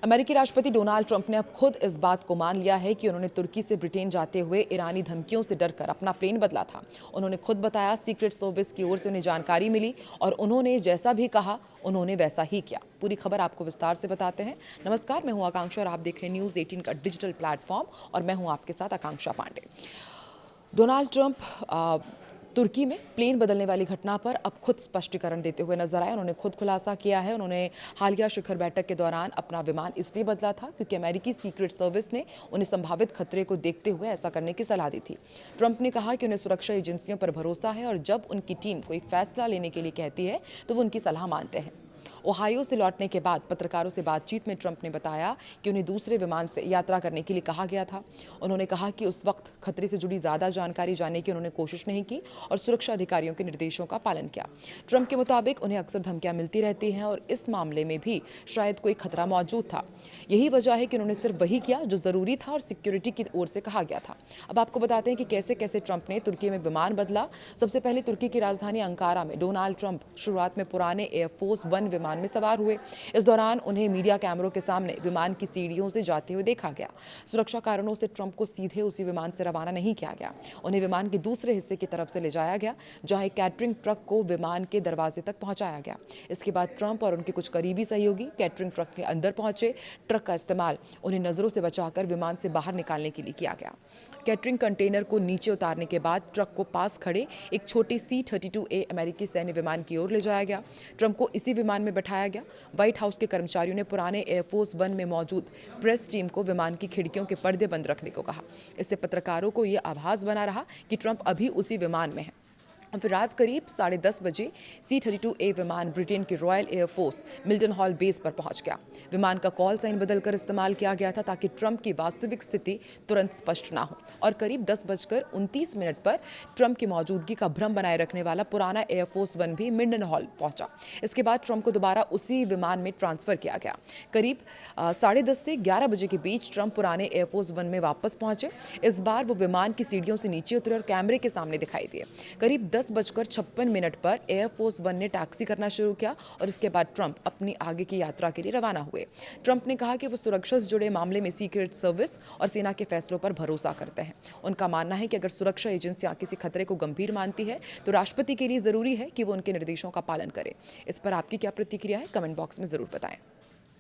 अमेरिकी राष्ट्रपति Donald Trump ने अब खुद इस बात को मान लिया है कि उन्होंने तुर्की से ब्रिटेन जाते हुए ईरानी धमकियों से डरकर अपना प्लेन बदला था। उन्होंने खुद बताया सीक्रेट सर्विस की ओर से उन्हें जानकारी मिली और उन्होंने जैसा भी कहा उन्होंने वैसा ही किया। पूरी खबर आपको विस्तार से बताते हैं। नमस्कार, मैं हूं आकांक्षा और आप देख रहे हैं न्यूज़ 18 का डिजिटल प्लेटफॉर्म और मैं हूं आपके साथ आकांक्षा पांडे। डोनाल्ड ट्रंप तुर्की में प्लेन बदलने वाली घटना पर अब खुद स्पष्टीकरण देते हुए नजर आए। उन्होंने खुद खुलासा किया है। उन्होंने हालिया शिखर बैठक के दौरान अपना विमान इसलिए बदला था क्योंकि अमेरिकी सीक्रेट सर्विस ने उन्हें संभावित खतरे को देखते हुए ऐसा करने की सलाह दी थी। ट्रंप ने कहा कि उन्हें सुरक्षा एजेंसियों पर भरोसा है और जब उनकी टीम कोई फैसला लेने के लिए कहती है तो वो उनकी सलाह मानते हैं। ओहायो से लौटने के बाद पत्रकारों से बातचीत में ट्रंप ने बताया कि उन्हें दूसरे विमान से यात्रा करने के लिए कहा गया था। उन्होंने कहा कि उस वक्त खतरे से जुड़ी ज़्यादा जानकारी जानने की उन्होंने कोशिश नहीं की और सुरक्षा अधिकारियों के निर्देशों का पालन किया। ट्रंप के मुताबिक उन्हें अक्सर धमकियां मिलती रहती हैं और इस मामले में भी शायद कोई खतरा मौजूद था। यही वजह है कि उन्होंने सिर्फ वही किया जो ज़रूरी था और सिक्योरिटी की ओर से कहा गया था। अब आपको बताते हैं कि कैसे कैसे ट्रंप ने तुर्की में विमान बदला। सबसे पहले तुर्की की राजधानी अंकारा में डोनाल्ड ट्रंप शुरुआत में पुराने एयरफोर्स वन विमान में सवार हुए। इस दौरान उन्हें मीडिया कैमरों के सामने विमान की सीढ़ियों से जाते हुए देखा गया। सुरक्षा कारणों से ट्रंप को सीधे उसी विमान से रवाना नहीं किया गया। उन्हें विमान के दूसरे हिस्से की तरफ से ले जाया गया जहां एक कैटरिंग ट्रक को विमान के दरवाजे तक पहुंचाया गया। इसके बाद ट्रंप और उनके कुछ करीबी सहयोगी कैटरिंग ट्रक के अंदर पहुंचे। ट्रक का इस्तेमाल उन्हें नजरों से बचाकर विमान से बाहर निकालने के लिए किया गया। कैटरिंग कंटेनर को नीचे उतारने के बाद ट्रक को पास खड़े एक छोटी C-32A अमेरिकी सैन्य विमान की ओर ले जाया गया। ट्रंप को इसी विमान में बैठाया गया। व्हाइट हाउस के कर्मचारियों ने पुराने एयरफोर्स वन में मौजूद प्रेस टीम को विमान की खिड़कियों के पर्दे बंद रखने को कहा। इससे पत्रकारों को यह आभास बना रहा कि ट्रंप अभी उसी विमान में है। फिर रात करीब 10:30 बजे C-32A विमान ब्रिटेन के royal air force Milton hall base पर पहुंच गया। विमान का कॉल साइन बदलकर इस्तेमाल किया गया था ताकि ट्रंप की वास्तविक स्थिति तुरंत स्पष्ट ना हो और करीब 10:29 पर ट्रंप की मौजूदगी का भ्रम बनाए रखने वाला पुराना एयरफोर्स वन भी मिल्टन हॉल पहुंचा। इसके बाद ट्रंप को दोबारा उसी विमान में ट्रांसफर किया गया। करीब 10:30 से 11 बजे के बीच ट्रंप पुराने एयरफोर्स वन में वापस पहुंचे। इस बार वो विमान की सीढ़ियों से नीचे उतरे और कैमरे के सामने दिखाई दिए। करीब 10:56 पर एयरफोर्स वन ने टैक्सी करना शुरू किया और इसके बाद ट्रंप अपनी आगे की यात्रा के लिए रवाना हुए। ट्रंप ने कहा कि वो सुरक्षा से जुड़े मामले में सीक्रेट सर्विस और सेना के फैसलों पर भरोसा करते हैं। उनका मानना है कि अगर सुरक्षा एजेंसियां किसी खतरे को गंभीर मानती है तो राष्ट्रपति के लिए जरूरी है कि वो उनके निर्देशों का पालन करे। इस पर आपकी क्या प्रतिक्रिया है, कमेंट बॉक्स में जरूर बताएं।